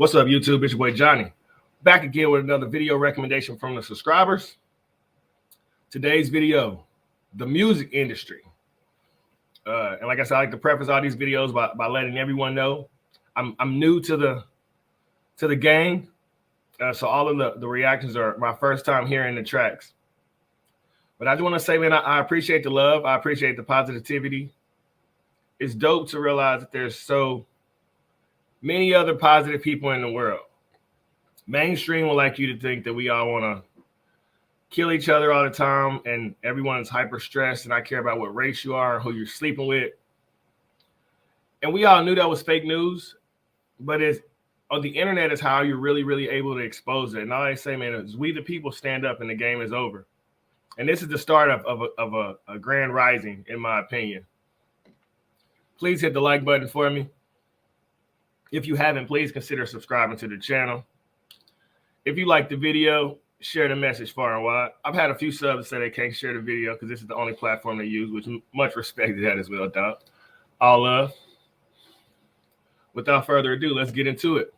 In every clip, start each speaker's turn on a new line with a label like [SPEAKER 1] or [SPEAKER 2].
[SPEAKER 1] What's up, YouTube? It's your boy Johnny. Back again with another video recommendation from the subscribers. Today's video, the music industry. And like I said, I like to preface all these videos by letting everyone know I'm new to the game. So all of the reactions are my first time hearing the tracks. But I just want to say, man, I appreciate the love. I appreciate the positivity. It's dope to realize that there's so many other positive people in the world. Mainstream would like you to think that we all want to kill each other all the time and everyone's hyper stressed and I care about what race you are and who you're sleeping with. And we all knew that was fake news, but it's on the internet is how you're really able to expose it. And all I say, man, is we the people stand up and the game is over. And this is the start of a grand rising, in my opinion. Please hit the like button for me. If you haven't, please consider subscribing to the channel. If you like the video, share the message far and wide. I've had a few subs say they can't share the video because this is the only platform they use, which much respect to that as well, dog. All love. Without further ado, let's get into it.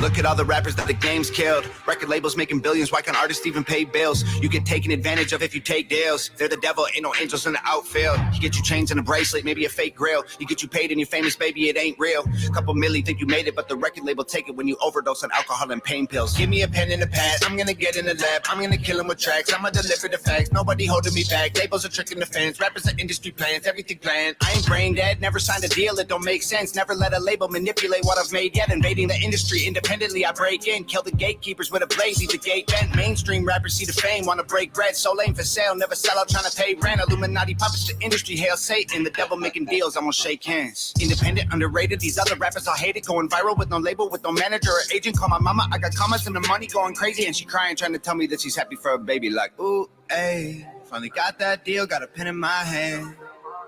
[SPEAKER 2] Look at all the rappers that the game's killed. Record labels making billions, why can't artists even pay bills? You get taken advantage of if you take deals. They're the devil, ain't no angels in the outfield. You get you chains and a bracelet, maybe a fake grill. You get you paid and you're famous, baby, it ain't real. Couple milli think you made it, but the record label take it when you overdose on alcohol and pain pills. Give me a pen and a pad, I'm gonna get in the lab. I'm gonna kill them with tracks, I'ma deliver the facts. Nobody holding me back, labels are tricking the fans. Rappers are industry plans, everything planned. I ain't brain dead, never signed a deal, it don't make sense. Never let a label manipulate what I've made yet. Invading the industry independently, I break in. Kill the gatekeepers with a blade, leave the gate bent. Mainstream rappers see the fame, wanna break bread. So lame for sale, never sell out, trying to pay rent. Illuminati puppets, the industry, hail Satan. The devil making deals, I'm gonna shake hands. Independent, underrated, these other rappers all hate it. Going viral with no label, with no manager or agent. Call my mama, I got commas and the money going crazy. And she crying, trying to tell me that she's happy for a baby. Like, ooh, ayy, finally got that deal, got a pen in my hand.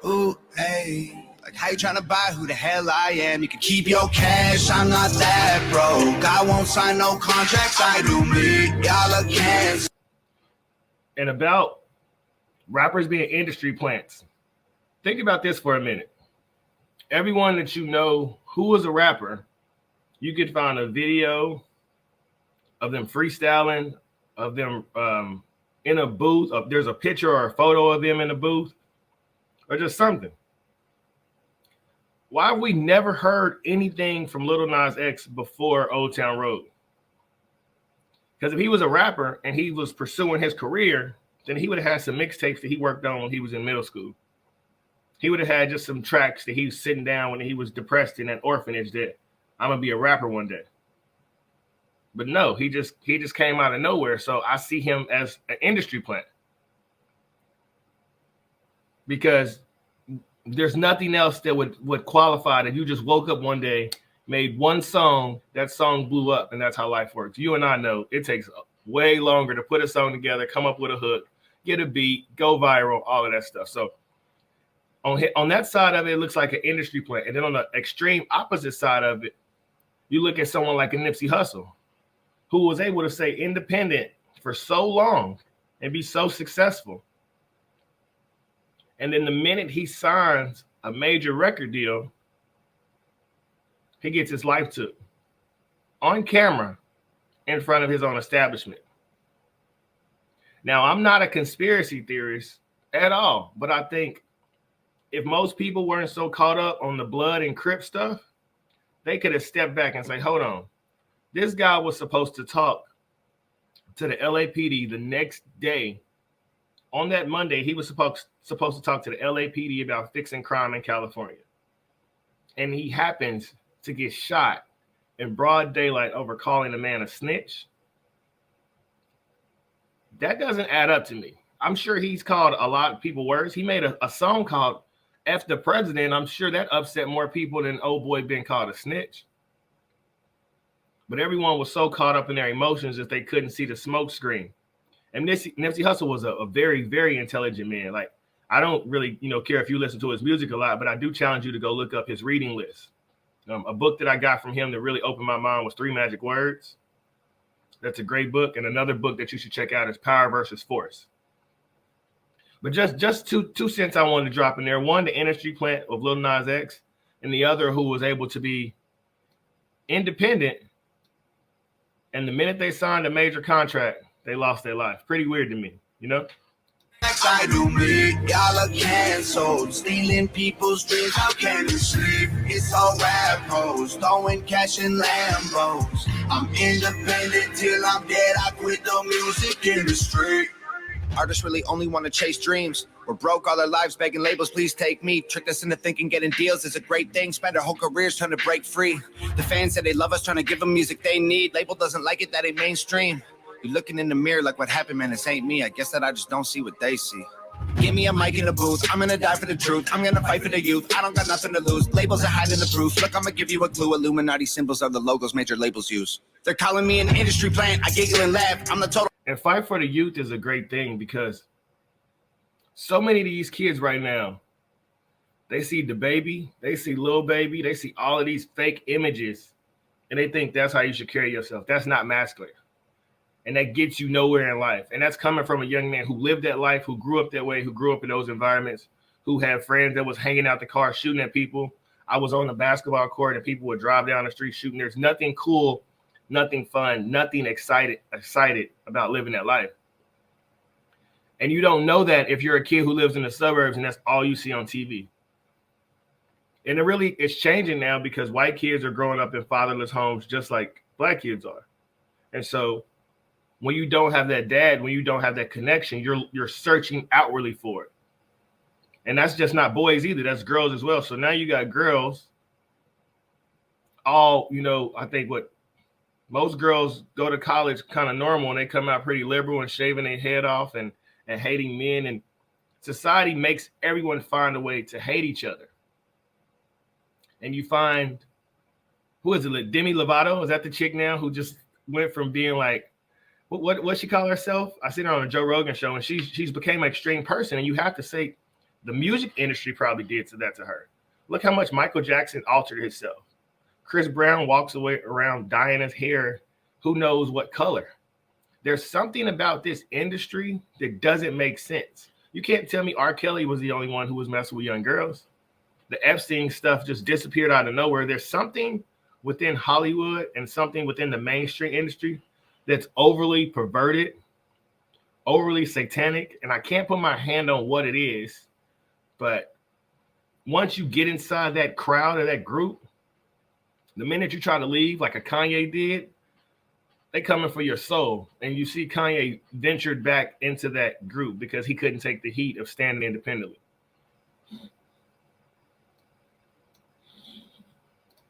[SPEAKER 2] Ooh, ayy. Like, how you trying to buy who the hell I am? You can keep your cash, I'm not that broke. I won't sign no contracts, I do me, y'all against.
[SPEAKER 1] And about rappers being industry plants, think about this for a minute. Everyone that you know who is a rapper, you could find a video of them freestyling, of them in a booth. There's a picture or a photo of them in a booth, or just something. Why have we never heard anything from Lil Nas X before Old Town Road? Because if he was a rapper and he was pursuing his career, then he would have had some mixtapes that he worked on when he was in middle school. He would have had just some tracks that he was sitting down when he was depressed in that orphanage that I'm going to be a rapper one day. But no, he just came out of nowhere. So I see him as an industry plant. Because there's nothing else that would qualify that you just woke up one day, made one song, that song blew up, and that's how life works. You and I know it takes way longer to put a song together, come up with a hook, get a beat, go viral, all of that stuff. So on that side of it, it looks like an industry plant. And then on the extreme opposite side of it, you look at someone like a Nipsey Hussle, who was able to stay independent for so long and be so successful. And then the minute he signs a major record deal, he gets his life took on camera in front of his own establishment. Now, I'm not a conspiracy theorist at all, but I think if most people weren't so caught up on the blood and Crip stuff, they could have stepped back and say, hold on, this guy was supposed to talk to the LAPD the next day. On that Monday, he was supposed to talk to the LAPD about fixing crime in California. And he happens to get shot in broad daylight over calling a man a snitch. That doesn't add up to me. I'm sure he's called a lot of people worse. He made a song called F the President. I'm sure that upset more people than old boy being called a snitch. But everyone was so caught up in their emotions that they couldn't see the smoke screen. And Nipsey Hussle was a very intelligent man. Like, I don't really, care if you listen to his music a lot, but I do challenge you to go look up his reading list. A book that I got from him that really opened my mind was 3 Magic Words. That's a great book. And another book that you should check out is Power versus Force. But just two cents I wanted to drop in there. One, the industry plant of Lil Nas X. and the other who was able to be independent. And the minute they signed a major contract, they lost their life. Pretty weird to me, you know?
[SPEAKER 2] I do me, y'all are canceled. Stealing people's dreams, how can you sleep? It's all rap hoes, throwing cash in Lambos. I'm independent till I'm dead, I quit the music industry. Artists really only want to chase dreams. We're broke all our lives begging labels, please take me. Tricked us into thinking getting deals is a great thing. Spend our whole careers trying to break free. The fans said they love us, trying to give them music they need. Label doesn't like it, that ain't mainstream. You're looking in the mirror like what happened, man, this ain't me. I guess that I just don't see what they see. Give me a mic in the booth, I'm gonna die for the truth. I'm gonna fight for the youth, I don't got nothing to lose. Labels are hiding the proof, look, I'm gonna give you a clue. Illuminati symbols are the logos major labels use. They're calling me an industry plant, I giggle and laugh, I'm the total.
[SPEAKER 1] And fight for the youth is a great thing because so many of these kids right now, they see the baby, they see Lil Baby, they see all of these fake images, and they think that's how you should carry yourself. That's not masculine. And that gets you nowhere in life. And that's coming from a young man who lived that life, who grew up that way, who grew up in those environments, who had friends that was hanging out the car, shooting at people. I was on the basketball court and people would drive down the street shooting. There's nothing cool, nothing fun, nothing excited about living that life. And you don't know that if you're a kid who lives in the suburbs and that's all you see on TV. And it's changing now because white kids are growing up in fatherless homes just like black kids are. And so when you don't have that dad, when you don't have that connection, you're searching outwardly for it. And that's just not boys either. That's girls as well. So now you got girls all, I think what most girls go to college kind of normal and they come out pretty liberal and shaving their head off and hating men. And society makes everyone find a way to hate each other. And you find, who is it? Demi Lovato? Is that the chick now who just went from being like, what she call herself? I seen her on a Joe Rogan show, and she's became an extreme person. And you have to say the music industry probably did that to her. Look how much Michael Jackson altered himself. Chris Brown walks away around dyeing his hair, who knows what color. There's something about this industry that doesn't make sense. You can't tell me R. Kelly was the only one who was messing with young girls. The Epstein stuff just disappeared out of nowhere. There's something within Hollywood and something within the mainstream industry that's overly perverted, overly satanic, and I can't put my hand on what it is, but once you get inside that crowd or that group, the minute you try to leave, like a Kanye did, they coming for your soul. And you see Kanye ventured back into that group because he couldn't take the heat of standing independently.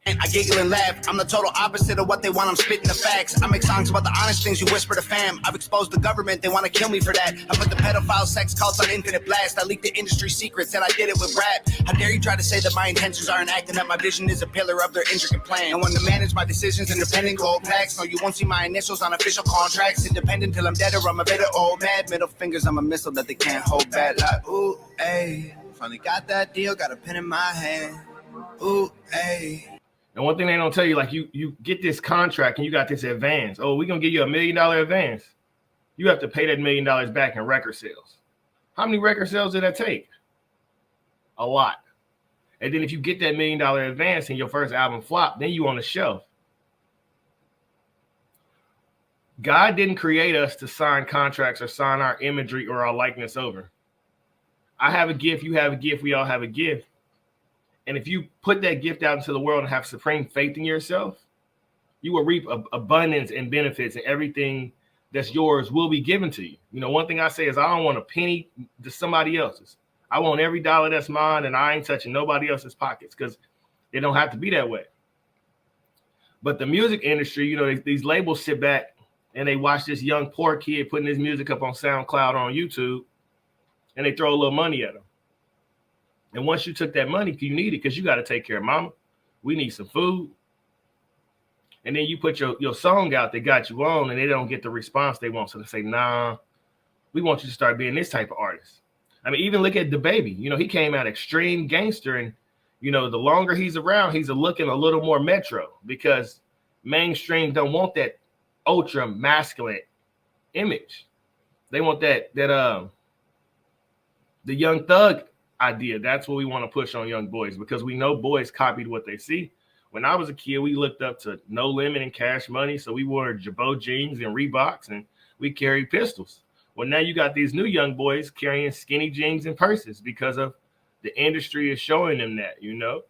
[SPEAKER 2] I giggle and laugh. I'm the total opposite of what they want. I'm spitting the facts. I make songs about the honest things you whisper to fam. I've exposed the government. They want to kill me for that. I put the pedophile sex cults on infinite blast. I leaked the industry secrets and I did it with rap. How dare you try to say that my intentions aren't acting, that my vision is a pillar of their intricate plan. And when to manage my decisions, independent gold packs. No, you won't see my initials on official contracts. Independent till I'm dead or I'm a bitter old mad. Middle fingers, I'm a missile that they can't hold back. Like, ooh, ayy. Finally got that deal, got a pen in my hand. Ooh, ayy.
[SPEAKER 1] And one thing they don't tell you, like you get this contract and you got this advance. Oh, we're going to give you $1 million advance. You have to pay that $1 million back in record sales. How many record sales did that take? A lot. And then if you get that $1 million advance and your first album flop, then you on the shelf. God didn't create us to sign contracts or sign our imagery or our likeness over. I have a gift. You have a gift. We all have a gift. And if you put that gift out into the world and have supreme faith in yourself, you will reap abundance and benefits, and everything that's yours will be given to you. One thing I say is I don't want a penny to somebody else's. I want every dollar that's mine, and I ain't touching nobody else's pockets because it don't have to be that way. But the music industry, these labels sit back and they watch this young poor kid putting his music up on SoundCloud or on YouTube, and they throw a little money at him. And once you took that money, you need it because you got to take care of mama. We need some food. And then you put your song out that got you on and they don't get the response they want. So they say, nah, we want you to start being this type of artist. I mean, even look at DaBaby. He came out extreme gangster. And, the longer he's around, he's looking a little more metro because mainstream don't want that ultra masculine image. They want that the young thug idea. That's what we want to push on young boys, because we know boys copied what they see. When I was a kid, we looked up to No Limit and Cash Money, so we wore Jabot jeans and Reeboks, and we carried pistols. Well, now you got these new young boys carrying skinny jeans and purses because of the industry is showing them that, you know.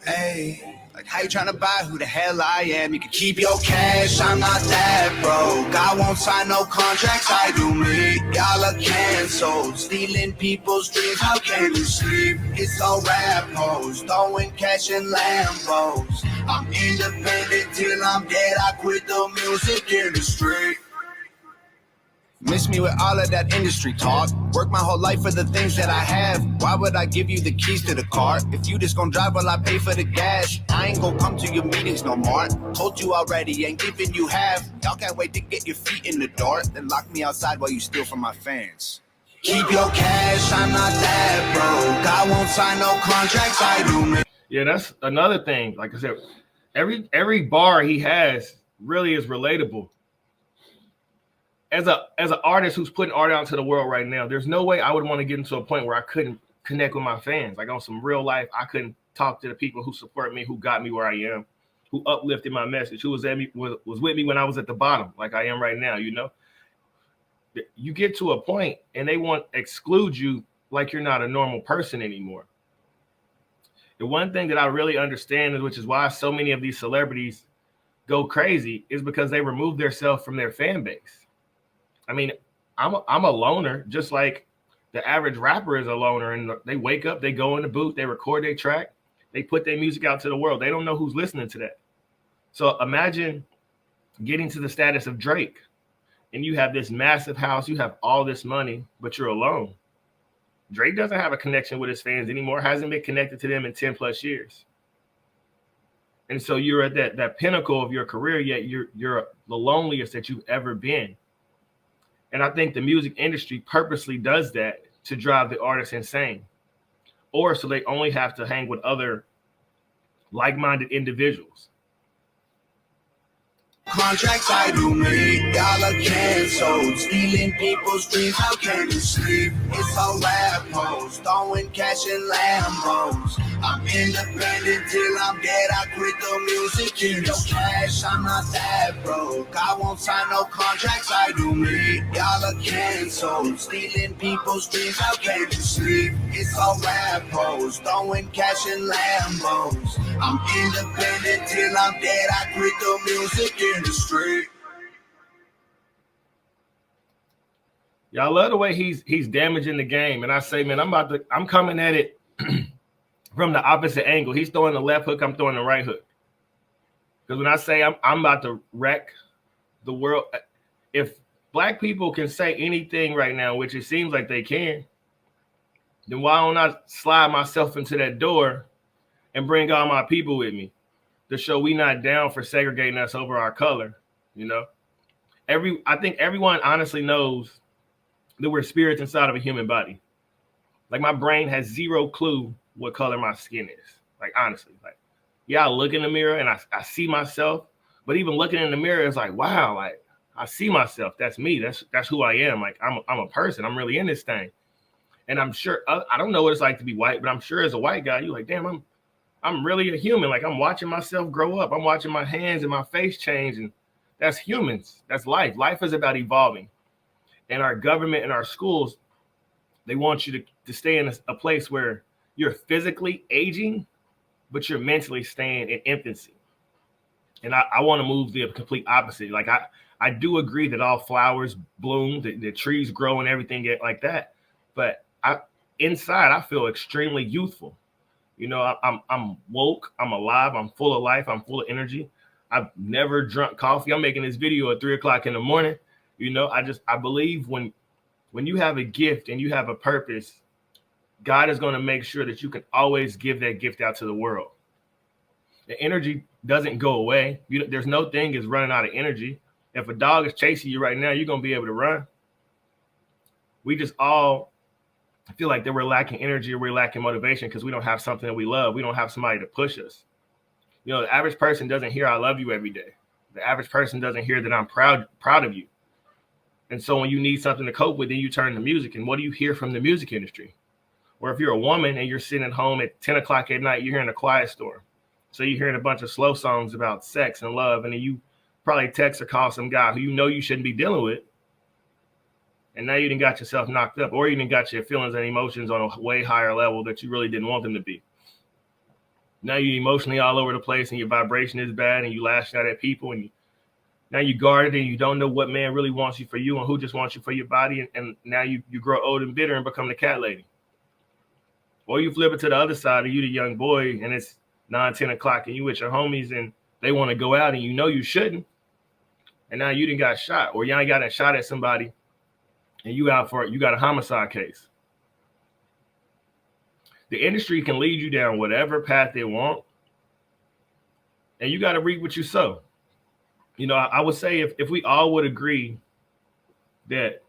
[SPEAKER 2] Hey, like how you trying to buy who the hell I am? You can keep your cash, I'm not that broke. I won't sign no contracts, I do me. Y'all are canceled, stealing people's dreams, how can you sleep? It's all rap hoes, throwing cash in Lambos. I'm independent till I'm dead, I quit the music industry. Miss me with all of that industry talk. Work my whole life for the things that I have. Why would I give you the keys to the car? If you just gon' drive while I pay for the gas, I ain't gon' come to your meetings no more. Told you already, ain't giving you half. Y'all can't wait to get your feet in the door, then lock me outside while you steal from my fans. Keep your cash, I'm not that broke. I won't sign no contracts, I do me.
[SPEAKER 1] Yeah, that's another thing. Like I said, every bar he has really is relatable. As an artist who's putting art out to the world right now, there's no way I would want to get into a point where I couldn't connect with my fans. Like on some real life, I couldn't talk to the people who support me, who got me where I am, who uplifted my message, who was with me when I was at the bottom, like I am right now. You know, you get to a point and they want to exclude you like you're not a normal person anymore. The one thing that I really understand, which is why so many of these celebrities go crazy, is because they remove themselves from their fan base. I mean, I'm a loner, just like the average rapper is a loner, and they wake up, they go in the booth, they record their track, they put their music out to the world. They don't know who's listening to that. So imagine getting to the status of Drake, and you have this massive house, you have all this money, but you're alone. Drake doesn't have a connection with his fans anymore, hasn't been connected to them in 10 plus years. And so you're at that pinnacle of your career, yet you're the loneliest that you've ever been. And I think the music industry purposely does that to drive the artists insane, or so they only have to hang with other like-minded individuals.
[SPEAKER 2] Contracts I do me, y'all are canceled, stealing people's dreams, how can you sleep? It's all rap hoes, throwing cash in Lambos. I'm independent till I'm dead, I quit the music industry. Cash, I'm not that broke, I won't sign no contracts, I do me. Y'all are canceled, stealing people's dreams, how can you sleep? It's all rap hoes, throwing cash in Lambos. I'm independent till I'm dead, I quit the music industry.
[SPEAKER 1] Y'all love the way he's damaging the game, and I say, man, I'm coming at it from the opposite angle. He's throwing the left hook, I'm throwing the right hook. Because when I say I'm about to wreck the world, if black people can say anything right now, which it seems like they can, then why don't I slide myself into that door and bring all my people with me to show we not down for segregating us over our color? You know, I think everyone honestly knows that we're spirits inside of a human body. Like my brain has zero clue what color my skin is. Like honestly, like yeah, I look in the mirror and I see myself, but even looking in the mirror is like, wow, like I see myself. That's me. That's who I am. Like I'm a person. I'm really in this thing. And I'm sure I don't know what it's like to be white, but I'm sure as a white guy, you're like, damn, I'm really a human. Like I'm watching myself grow up. I'm watching my hands and my face change, and that's humans. That's life. Life is about evolving. And our government and our schools, they want you to stay in a place where you're physically aging, but you're mentally staying in infancy. And I want to move the complete opposite. Like I do agree that all flowers bloom, the trees grow and everything like that. But inside, I feel extremely youthful. You know, I'm woke, I'm alive, I'm full of life, I'm full of energy. I've never drunk coffee. I'm making this video at 3:00 in the morning. You know, I believe when you have a gift and you have a purpose, God is going to make sure that you can always give that gift out to the world. The energy doesn't go away. There's no thing is running out of energy. If a dog is chasing you right now, you're going to be able to run. We just all feel like that we're lacking energy or we're lacking motivation because we don't have something that we love. We don't have somebody to push us. You know, the average person doesn't hear I love you every day. The average person doesn't hear that I'm proud of you. And so when you need something to cope with, then you turn to music. And what do you hear from the music industry? Or if you're a woman and you're sitting at home at 10 o'clock at night, you're hearing a quiet storm. So you're hearing a bunch of slow songs about sex and love. And then you probably text or call some guy who you know you shouldn't be dealing with. And now you done got yourself knocked up, or you done got your feelings and emotions on a way higher level that you really didn't want them to be. Now you're emotionally all over the place and your vibration is bad and you lash out at people and now you guarded and you don't know what man really wants you for you and who just wants you for your body. And now you grow old and bitter and become the cat lady. Or you flip it to the other side and you the young boy and it's 9, 10 o'clock and you with your homies and they want to go out and you know you shouldn't. And now you done got shot, or you ain't got a shot at somebody and you out for it. You got a homicide case. The industry can lead you down whatever path they want. And you got to reap what you sow. You know, I would say if we all would agree that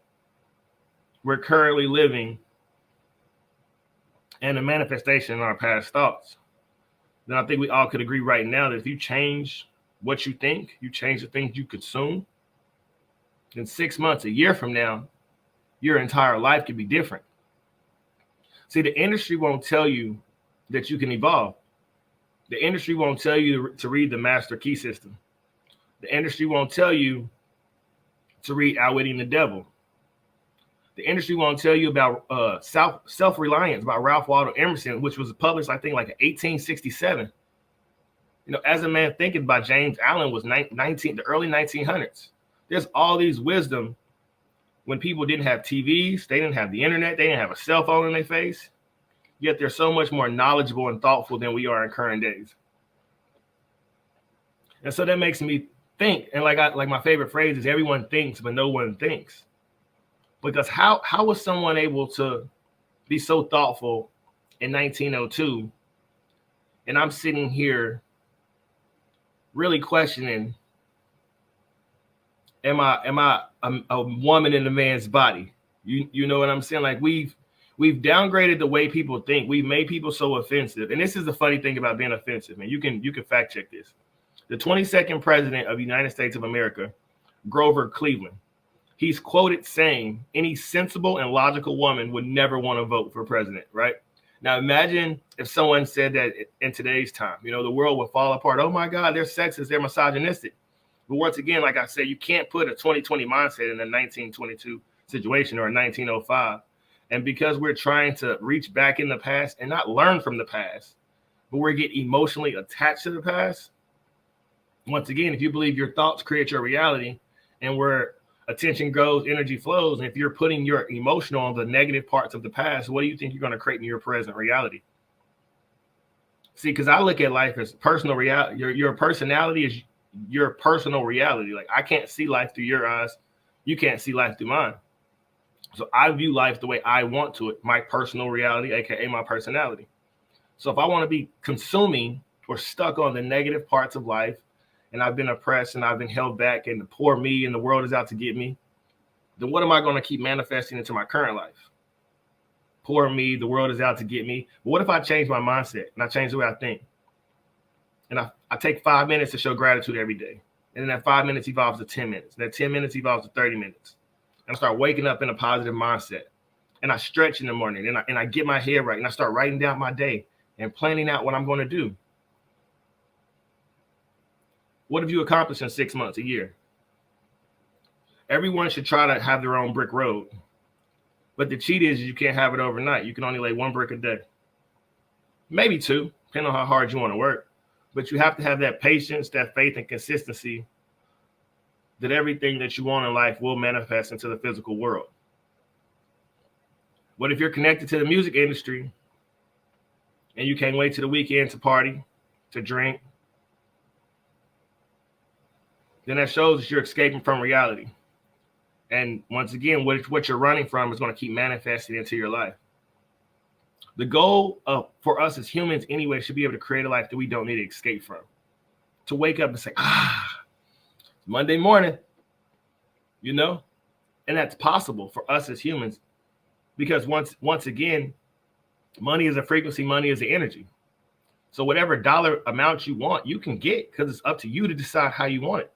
[SPEAKER 1] we're currently living in a manifestation of our past thoughts, then I think we all could agree right now that if you change what you think, you change the things you consume, then 6 months, a year from now, your entire life could be different. See, the industry won't tell you that you can evolve. The industry won't tell you to read the master key system. The industry won't tell you to read Outwitting the Devil. The industry won't tell you about Self-Reliance by Ralph Waldo Emerson, which was published, I think, like in 1867. You know, As a Man Thinketh by James Allen was the early 1900s. There's all these wisdom when people didn't have TVs, they didn't have the internet, they didn't have a cell phone in their face. Yet they're so much more knowledgeable and thoughtful than we are in current days. And so that makes me think, and like my favorite phrase is everyone thinks, but no one thinks. Because how was someone able to be so thoughtful in 1902? And I'm sitting here really questioning, am I a woman in a man's body? You know what I'm saying? Like we've downgraded the way people think. We've made people so offensive. And this is the funny thing about being offensive, man. You can fact check this. The 22nd president of the United States of America, Grover Cleveland, he's quoted saying any sensible and logical woman would never want to vote for president, right? Now imagine if someone said that in today's time. You know, the world would fall apart. Oh my God, they're sexist, they're misogynistic. But once again, like I said, you can't put a 2020 mindset in a 1922 situation or a 1905. And because we're trying to reach back in the past and not learn from the past, but we get emotionally attached to the past. Once again, if you believe your thoughts create your reality, and where attention goes, energy flows, and if you're putting your emotional on the negative parts of the past, what do you think you're going to create in your present reality? See, because I look at life as personal reality. Your personality is your personal reality. Like I can't see life through your eyes. You can't see life through mine. So I view life the way I want to it, my personal reality, aka my personality. So if I want to be consuming or stuck on the negative parts of life, and I've been oppressed and I've been held back and the poor me and the world is out to get me, then what am I going to keep manifesting into my current life? Poor me, the world is out to get me. But what if I change my mindset and I change the way I think? And I take 5 minutes to show gratitude every day. And then that 5 minutes evolves to 10 minutes. And that 10 minutes evolves to 30 minutes. And I start waking up in a positive mindset. And I stretch in the morning and I get my head right. And I start writing down my day and planning out what I'm going to do. What have you accomplished in 6 months, a year? Everyone should try to have their own brick road. But the cheat is you can't have it overnight. You can only lay 1 brick a day. Maybe 2, depending on how hard you want to work. But you have to have that patience, that faith, and consistency that everything that you want in life will manifest into the physical world. But if you're connected to the music industry and you can't wait to the weekend to party, to drink, then that shows that you're escaping from reality. And once again, what you're running from is going to keep manifesting into your life. The goal for us as humans anyway should be able to create a life that we don't need to escape from. To wake up and say, Monday morning, you know? And that's possible for us as humans because once again, money is a frequency, money is the energy. So whatever dollar amount you want, you can get because it's up to you to decide how you want it.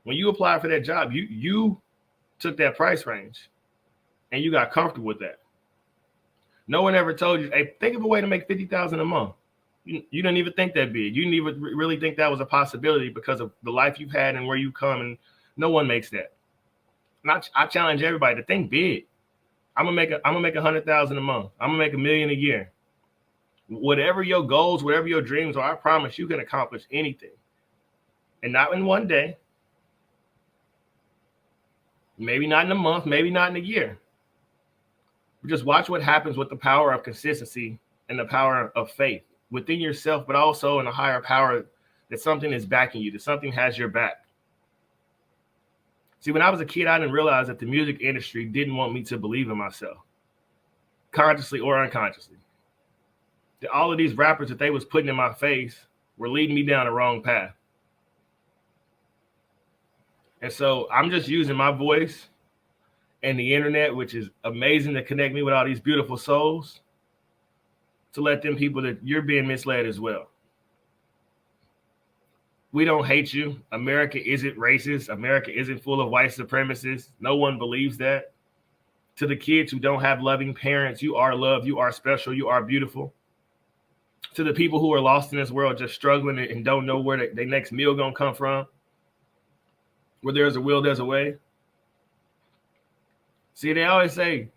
[SPEAKER 1] When you apply for that job, you took that price range and you got comfortable with that. No one ever told you, hey, think of a way to make $50,000 a month. You didn't even think that big. You didn't even really think that was a possibility because of the life you've had and where you come, and no one makes that. And I challenge everybody to think big. I'm gonna make $100,000 a month. I'm gonna make $1 million a year. Whatever your goals, whatever your dreams are, I promise you can accomplish anything. And not in one day. Maybe not in a month, maybe not in a year. But just watch what happens with the power of consistency and the power of faith within yourself, but also in a higher power that something is backing you, that something has your back. See, when I was a kid, I didn't realize that the music industry didn't want me to believe in myself, consciously or unconsciously. That all of these rappers that they was putting in my face were leading me down the wrong path. And so I'm just using my voice and the internet, which is amazing to connect me with all these beautiful souls, to let them people that you're being misled as well. We don't hate you. America isn't racist. America isn't full of white supremacists. No one believes that. To the kids who don't have loving parents, you are loved, you are special, you are beautiful. To the people who are lost in this world, just struggling and don't know where their next meal gonna come from, where there's a will, there's a way. See, they always say,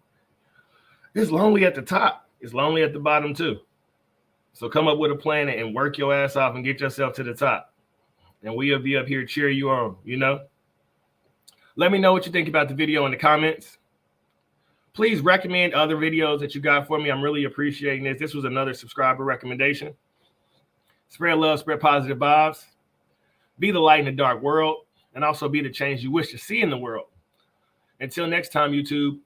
[SPEAKER 1] it's lonely at the top. It's lonely at the bottom too. So come up with a plan and work your ass off and get yourself to the top. And we'll be up here cheering you on, you know? Let me know what you think about the video in the comments. Please recommend other videos that you got for me. I'm really appreciating this. This was another subscriber recommendation. Spread love, spread positive vibes. Be the light in the dark world, and also be the change you wish to see in the world. Until next time, YouTube.